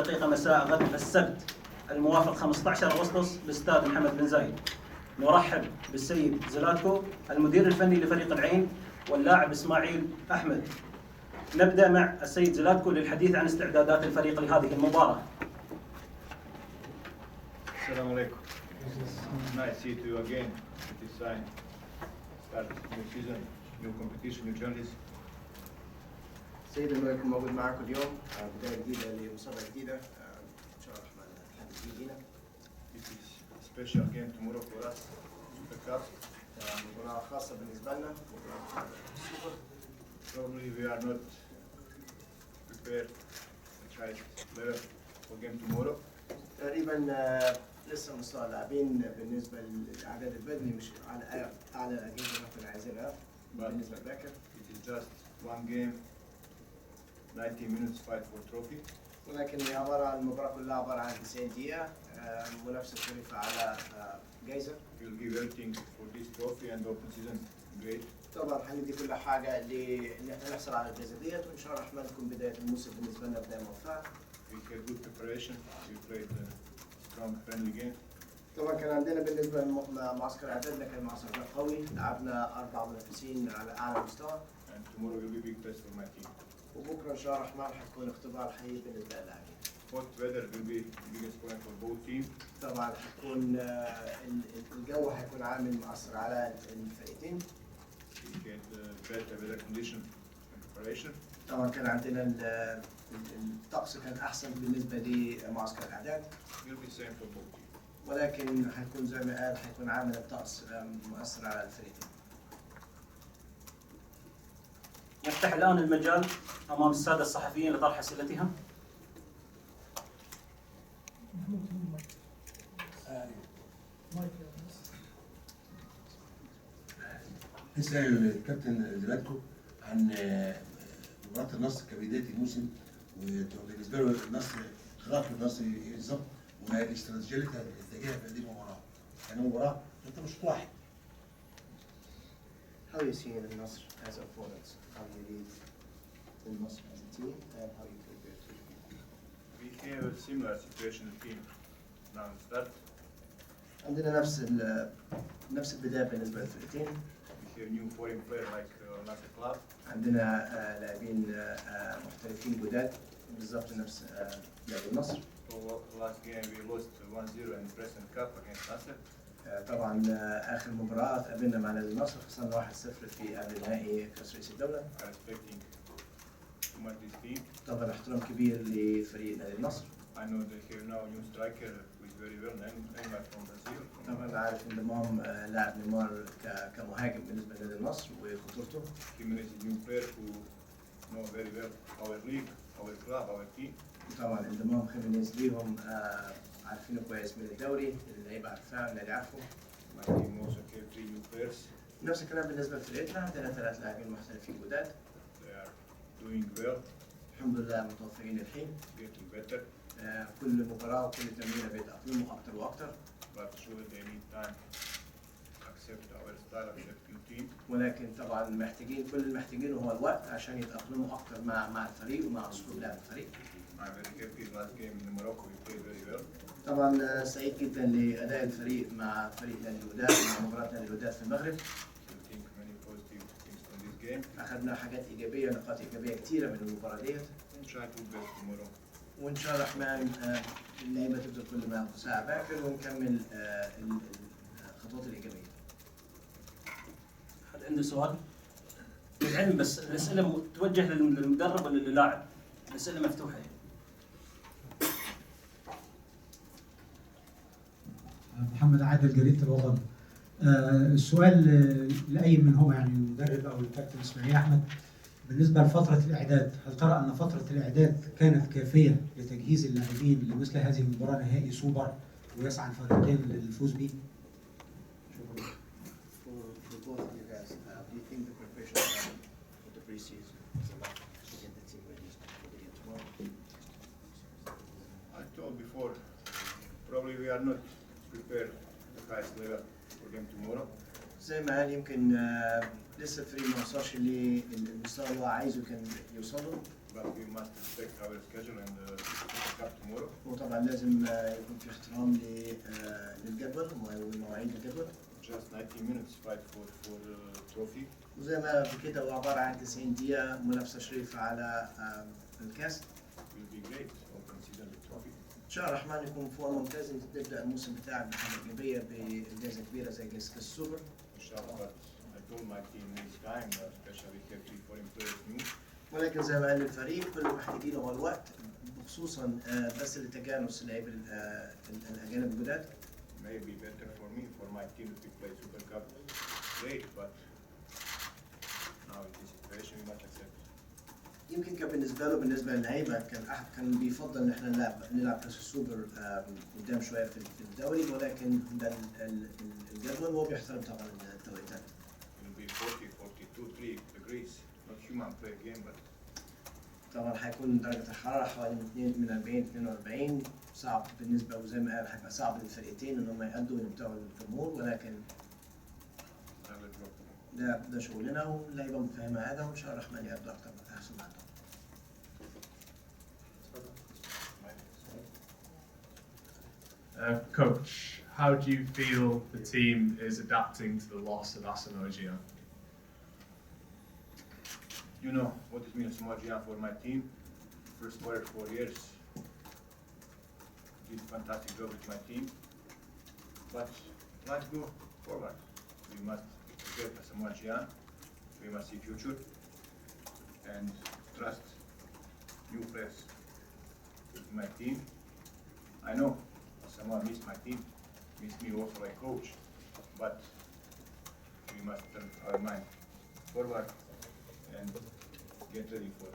دقيقة مساء غد السبت الموافق 15 أغسطس باستاد محمد بن زايد. نرحب بالسيد زلاتكو المدير الفني لفريق العين واللاعب إسماعيل أحمد. نبدأ مع السيد زلاتكو للحديث عن استعدادات الفريق لهذه المباراة. السلام عليكم. Nice to see you again at this time. Start new season, new competition, new challenges. سيد انه يكون موجود معكم اليوم بدايه جديده لمسابقه جديده ان شاء الله الرحمن نتحدث فيه لينا. It is a special game tomorrow for us, Super Cup. مباراه خاصه بالنسبه لنا مباراه السوبر. Probably we are not prepared at right level for game tomorrow. تقريبا لسه مستوى اللاعبين بالنسبه للاعداد البدني مش على اعلى الاجهزه اللي كنا عايزينها بالنسبه لباكر. It is just one game, 90 minutes fight for trophy. ولكن هي عباره عن المباراه كلها عباره عن 90 دقيقه منافسه شريفه على جائزه. We will give everything for this trophy and open season great. طبعا هندي كل حاجه ان احنا نحصل على الجائزه ديت وان شاء الله الرحمن تكون بدايه الموسم بالنسبه لنا بدايه موفقه. We had good preparation. We played a strong friendly game. طبعا كان عندنا بالنسبه لمعسكر اعدادنا كان معسكر قوي، لعبنا 4 منافسين على اعلى مستوى. And tomorrow will be big test for my team. وبكره ان شاء الله الرحمن حتكون اختبار حقيقي بالنسبه للاعبين. Hot weather will be the biggest point for both teams. طبعا حتكون الجو حيكون عامل مؤثر على الفريقين. We had better weather condition and preparation. طبعا كان عندنا الطقس كان احسن بالنسبه لمعسكر الاعداد. Will be same for both teams. ولكن حيكون زي ما قال حيكون عامل الطقس مؤثر على الفريقين. نفتح الآن المجال أمام السادة الصحفيين لطرح أسئلتهم. نسأل الكابتن زلاتكو عن مباراة النصر كبداية الموسم، وبالنسبة له النصر قراءة النصر ايه بالظبط والاستراتيجية اللي اتجاهها في هذه المباراة. يعني مباراة انت مش واحد. How you see the Nasr as opponents? How you read the Nasr as a team and how you prepare to win? We have a similar situation in the team now in start. عندنا نفس البداية بالنسبة للفرقتين. We have new foreign player like Nasr Club. عندنا لاعبين محترفين جداد بالضبط نفس لاعب النصر. So last game we lost 1-0 in President Cup against Nasr. طبعا آخر مباراة قابلنا مع نادي النصر خسرنا 1-0 في قبل نهائي كأس رئيس الدولة. I'm expecting too much this team. طبعا احترام كبير لفريق نادي النصر. I know they have now a new striker who is very well Neymar from Brazil. طبعا عارف انضمام لاعب نيمار كمهاجم بالنسبة لنادي النصر وخطورته. Jimenez is a new player who know very well our league, our club, our team. طبعا انضمام خيمينيز ليهم عارفينه كويس من الدوري، اللعيبه عارفاه النادي عارفه. My team also have 3 new players. نفس الكلام بالنسبه لفرقتنا، عندنا 3 لاعبين محترفين جداد. They are doing well, الحمد لله متوفقين الحين. getting better, كل مباراه وكل تمرينه بيتاقلموا اكتر واكتر. but surely they need time to accept our style, accept new team. ولكن طبعا محتاجين كل اللي محتاجينه هو الوقت عشان يتاقلموا اكتر مع الفريق ومع اسلوب لعب الفريق. I'm very happy last game in Morocco we played very well. طبعا سعيد جدا لاداء الفريق مع فريق نادي الوداد مع مباراه نادي الوداد في المغرب. I think many positive things from this game. اخذنا حاجات ايجابيه نقاط ايجابيه كثيره من المباراه ديت. And try to do best tomorrow. وان شاء الله الرحمن اللعيبه تبذل كل ما تسعى باكر ونكمل الخطوات الايجابيه. هل عنده سؤال؟ للعلم بس الأسئلة توجه للمدرب ولا للاعب؟ الأسئلة مفتوحة يعني. محمد عادل جريدة الوطن. السؤال لأي منهما يعني المدرب أو الكابتن إسماعيل أحمد بالنسبة لفترة الإعداد، هل ترى أن فترة الإعداد كانت كافية لتجهيز اللاعبين لمثل هذه المباراة نهائي سوبر ويسعى الفريقين للفوز به؟ For both of you guys, do you think the preparation time for the preseason is enough to get the team ready for the game tomorrow? I told before, probably we are not prepared at the highest level for game tomorrow. زي ما قال يمكن لسه الفريق ما وصلش للمستوى اللي هو عايزه كان يوصله. but we must respect our schedule and the Super Cup tomorrow. وطبعا لازم يكون في احترام للجدول ومواعيد الجدول. Just 90 minutes fight for trophy. وزي ما قبل كده هو عبارة عن 90 دقيقة منافسة شريفة على الكاس. Will be great. Open season with trophy. إن شاء الله الرحمن يكون فوق ممتاز إنك تبدأ الموسم بتاعك بحاجة إيجابية بجائزة كبيرة زي جائزة كأس السوبر. Inshallah, but I told my team next time, especially if 3 4 players new. ولكن زي ما قال الفريق كل اللي محتاجينه هو الوقت خصوصا بس لتجانس اللعيبة الأجانب الجداد. Maybe better for me, for my team to play Super Cup. Great, but now in this situation we must accept. يمكن كان بالنسبة للعيبة كان بيفضل إن إحنا نلعب كأس السوبر قدام شوية في الدوري ولكن ده الجدول وهو بيحترم طبعا التوقيتات. It will be 40, 42, 3 degrees. Not human play game, but طبعا هيكون درجة الحرارة حوالي من 40 42 صعب بالنسبة وزي ما قال هيبقى صعب للفرقتين إن هم يأدوا ويمتعوا الجمهور ولكن I will drop. ده شغلنا واللعيبة متفهمة هذا وإن شاء الله الرحمن يأدوا أكتر أحسن ما عندهم. Coach, how do you feel the team is adapting to the loss of Asamoah Gyan? You know what it means Mojian for my team. First player 4 years. Did fantastic job with my team. But let's go forward. We must get Mojian. We must see future and trust new players with my team. I know someone missed my team, missed me also like coach, but we must turn our mind forward and get ready for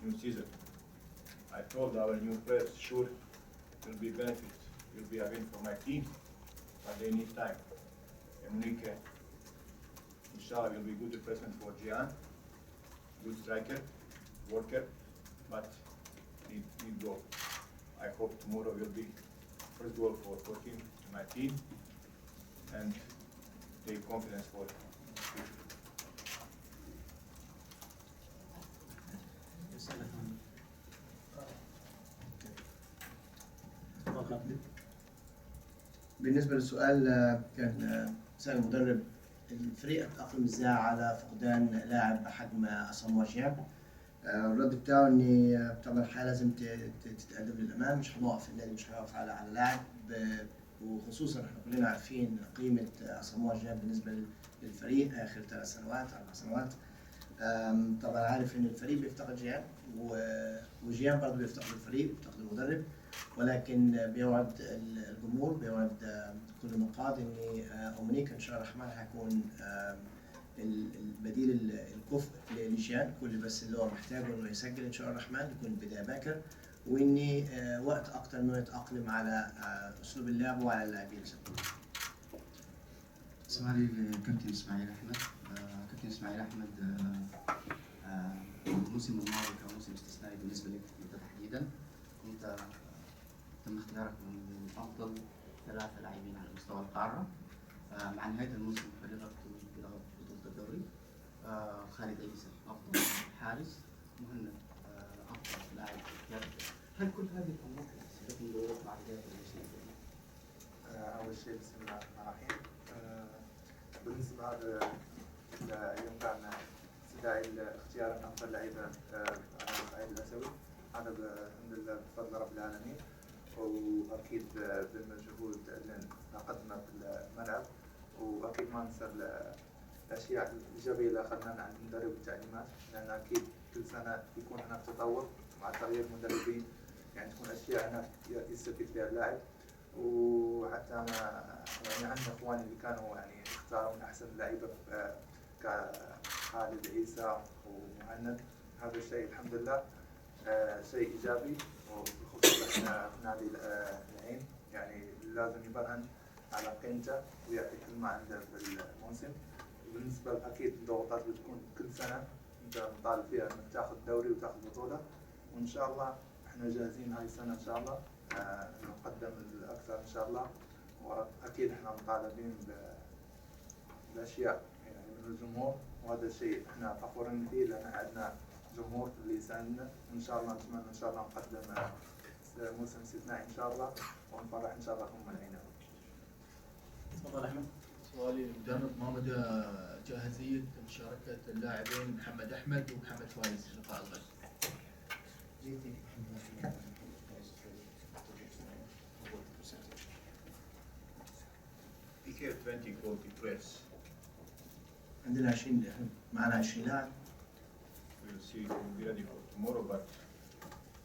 new season. I told our new players, sure, it will be benefit, it will be a win for my team, but they need time. Enrique, inshallah, will be good replacement for Gian, good striker, worker, but need goal. I hope tomorrow will be first goal for him, my team, and take confidence for future. بالنسبة للسؤال كان سأل المدرب الفريق تأقلم ازاي على فقدان لاعب بحجم أساموا جيان. الرد بتاعه ان طبعا الحياة لازم تتقدم للأمام، مش هنقف النادي مش هيقف على لاعب، وخصوصا احنا كلنا عارفين قيمة أساموا جيان بالنسبة للفريق آخر 3 سنوات 4 سنوات. طبعا عارف ان الفريق بيفتقد جيان وجيان برضه بيفتقد الفريق بيفتقد المدرب، ولكن بيوعد الجمهور بيوعد كل النقاد ان اومنيك ان شاء الله الرحمن هيكون البديل الكفء لجيان، كل بس اللي هو محتاجه انه يسجل ان شاء الله الرحمن يكون البدايه باكر، واني وقت اكتر انه يتاقلم على اسلوب اللعب وعلى اللاعبين. سؤالي لكابتن اسماعيل احمد. كابتن اسماعيل احمد، الموسم الماضي كان موسم استثنائي بالنسبه لك انت تحديدا، كنت تم اختيارك من افضل 3 لاعبين على مستوى القاره. مع نهايه الموسم فريقك بلغة بطوله الدوري. خالد عيسى افضل حارس، مهند افضل لاعب احتياطي. هل كل هذه الامور حسبت من مع بدايه الموسم؟ أول شيء بسم الله الرحمن الرحيم. بالنسبة لينفعنا استدعاء اختيار أفضل لعيبة على صعيد الأسيوي، هذا الحمد لله بفضل رب العالمين، وأكيد بالمجهود اللي قدمه في الملعب، وأكيد ما ننسى الأشياء الإيجابية اللي أخذناها عند المدرب والتعليمات، لأن أكيد كل سنة يكون هناك تطور مع تغيير المدربين، يعني تكون أشياء هناك يستفيد فيها اللاعب. وحتى انا يعني عندي اخواني اللي كانوا يعني اختاروا من احسن اللعيبه كخالد عيسى ومهند، هذا الشيء الحمد لله شيء ايجابي، وبخصوص احنا في نادي العين يعني لازم يبرهن على قيمته ويعطي كل ما عنده في الموسم. وبالنسبه اكيد الضغوطات بتكون كل سنه انت مطالب فيها انك تاخذ دوري وتاخذ بطوله، وان شاء الله احنا جاهزين هاي السنه ان شاء الله نقدم الأكثر إن شاء الله، وأكيد إحنا مطالبين بالأشياء يعني من الجمهور، وهذا الشيء إحنا فخورين فيه لأن عندنا الجمهور اللي يساندنا. ان شاء الله نتمنى ان شاء الله نقدم موسم استثنائي ان شاء الله ونفرح ان شاء الله هم العين. تفضل احمد. سؤالي للمدرب، ما مدى جاهزية مشاركة اللاعبين محمد أحمد ومحمد فايز في لقاء الغد؟ We have 20 quality players. عندنا 20 معنا 20 لاعب. We'll see if we'll be ready for tomorrow, but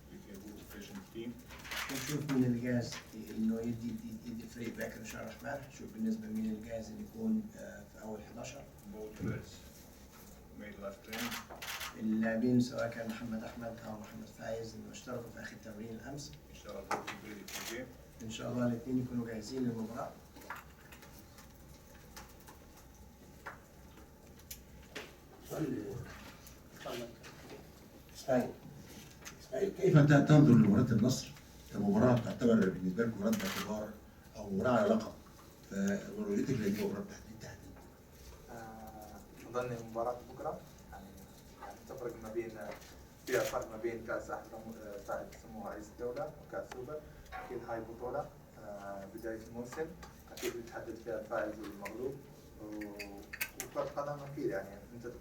we have a good professional team. نشوف مين اللي جاهز انه يدي فريق باكر ان شاء الله الرحمن. نشوف بالنسبه مين اللي جاهز انه يكون في اول 11. Both players made last training. اللاعبين سواء كان محمد احمد او محمد فايز انه اشتركوا في اخر تمرين الامس. Inshallah, both will be ready for the game. ان شاء الله الاثنين يكونوا جاهزين للمباراه. اسماعيل كيف تنظر لمباراة النصر كمباراة تعتبر بالنسبة لكم مباراة باعتبار أو مباراة على لقب؟ فرؤيتك لهذه المباراة بالتحديد. نظن مباراة بكرة يعني تفرق ما بين فيها فرق ما بين كأس أحد صاحب سموه رئيس الدولة وكأس سوبر. أكيد هاي البطولة بداية الموسم أكيد بتحدد فيها الفائز والمغلوب. وكرة قدم أكيد يعني أنت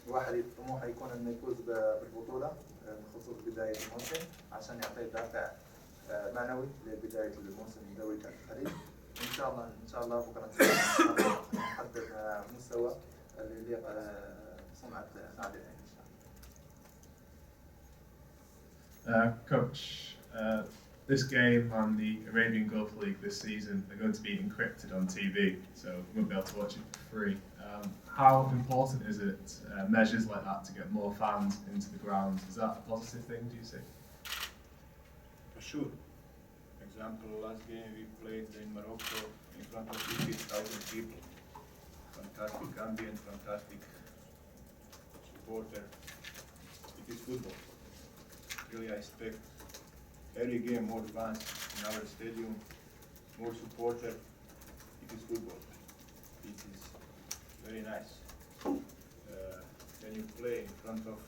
الواحد طموحه يكون إنه يفوز بالبطولة بخصوص بداية الموسم عشان يعطيه دافع معنوي لبداية الموسم دوري كأس الخليج. إن شاء الله بكرة نحدد مستوى اللي يليق بسمعة نادي العين إن شاء الله. Coach, this game and the Arabian Gulf League this season are going to be encrypted on TV, so you won't be able to watch it for free. How important is it, measures like that, to get more fans into the ground? Is that a positive thing, do you see? For sure. Example, last game we played in Morocco in front of 50,000 people. Fantastic ambient, fantastic supporter. It is football. Really, I expect every game more fans in our stadium, more supporter. It is football. It is very nice. When you play in front of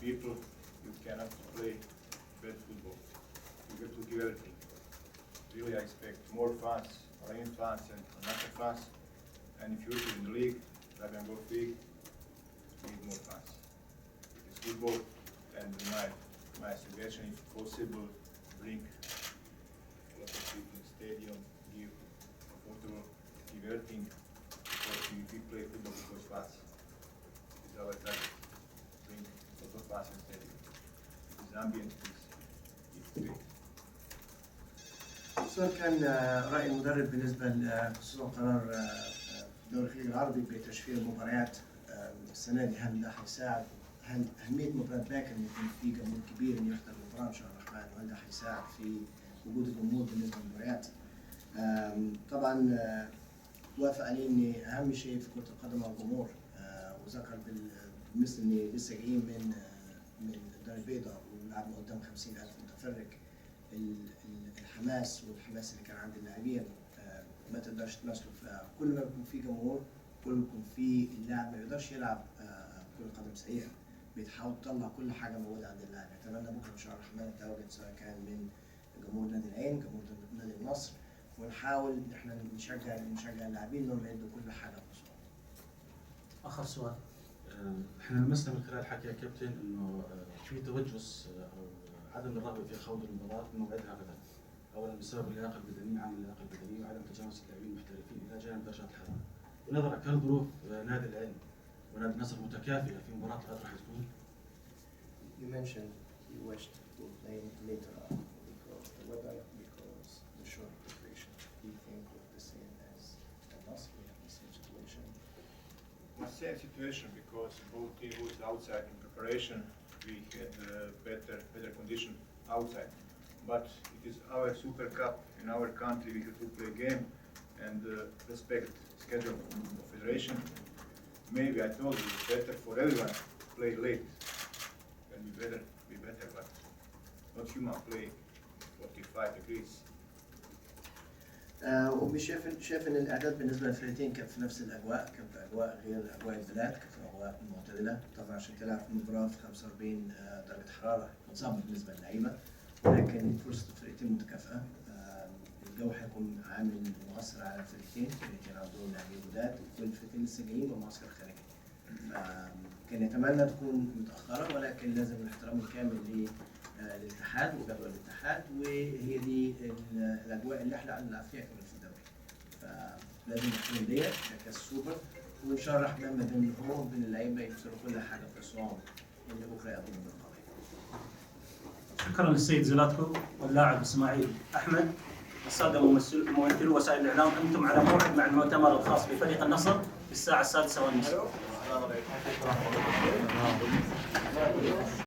people, you cannot play bad football. You have to give everything. Really, I expect more fans, Arabian fans and Nasser fans, and in future in the league, Arabian Gulf League, we need more fans. It is football, and my suggestion, if possible, bring a lot of people in the stadium, give comfortable, give everything, because we play football because fans. It is our target. Bring a lot of fans in the stadium. It is ambient, it's great. السؤال كان رأي المدرب بالنسبة خصوصا قرار دوري الخليج العربي بتشفير المباريات السنة دي. هل ده هيساعد؟ هل أهمية مباراة باكر إن يكون في جمهور كبير إنه يحضر المباراة إن شاء الله الرحمن، وهل ده هيساعد في وجود الجمهور بالنسبة للمباريات؟ طبعا وافق عليه إن أهم شيء في كرة القدم هو الجمهور، وذكر مثل إن لسه جايين من الدار البيضاء ولعبنا قدام 50,000 متفرج. الحماس والحماس اللي كان عند اللاعبين ما تقدرش تمثله. فكل ما بيكون في جمهور كل ما بيكون في اللاعب ما يقدرش يلعب كرة قدم سيئة، بتحاول تطلع كل حاجة موجودة عند اللاعب. أتمنى بكرة إن شاء الله الرحمن التواجد سواء كان من جمهور نادي العين، جمهور نادي النصر، ونحاول إن إحنا نشجع اللاعبين إنهم يدوا كل حاجة بوسعهم. آخر سؤال. احنا لمسنا من خلال حكي الكابتن انه في توجس او عدم الرغبه في خوض المباراه بموعدها غدا. اولا بسبب اللياقه البدنيه، عامل اللياقه البدنيه وعدم تجانس اللاعبين المحترفين الى جانب درجات الحراره. ونظرا هل ظروف نادي العين ونادي النصر متكافئه في مباراه الغد راح تكون؟ You mentioned you wished to play later on because the weather, because the short preparation. Do you think we're the same as the Nasr? We have the same situation. The same situation because both teams was outside in preparation. We had better condition outside, but it is our Super Cup in our country. We have to play game and respect schedule of federation. Maybe I told you it's better for everyone to play late. Can be better, but not human play 45 degrees. شايف ان الاعداد بالنسبه للفرقتين كان في نفس الاجواء، كان في اجواء غير اجواء البلاد، كان في اجواء معتدله. طبعا عشان تلعب في مباراه في 45 درجه حراره صعبه بالنسبه للعيبه، ولكن فرصه الفرقتين متكافئه. الجو هيكون عامل مؤثر على الفرقتين عندهم لاعبين جداد، وكل الفرقتين لسه جايين بمعسكر خارجي. كان يتمنى تكون متاخره، ولكن لازم الاحترام الكامل للاتحاد وجدول الاتحاد، وهي دي الاجواء اللي احنا هنلعب فيها كمان في الدوري. فلازم نحترم ديت كاس السوبر، ونشرح ما بينهم وبين اللعيبه يكسروا كل حاجه في الصعود اللي بكره يقدموا بالقضيه. شكرا للسيد زلاتكو واللاعب اسماعيل احمد. الساده ممثلو وسائل الاعلام، انتم على موعد مع المؤتمر الخاص بفريق النصر في الساعه 6:30.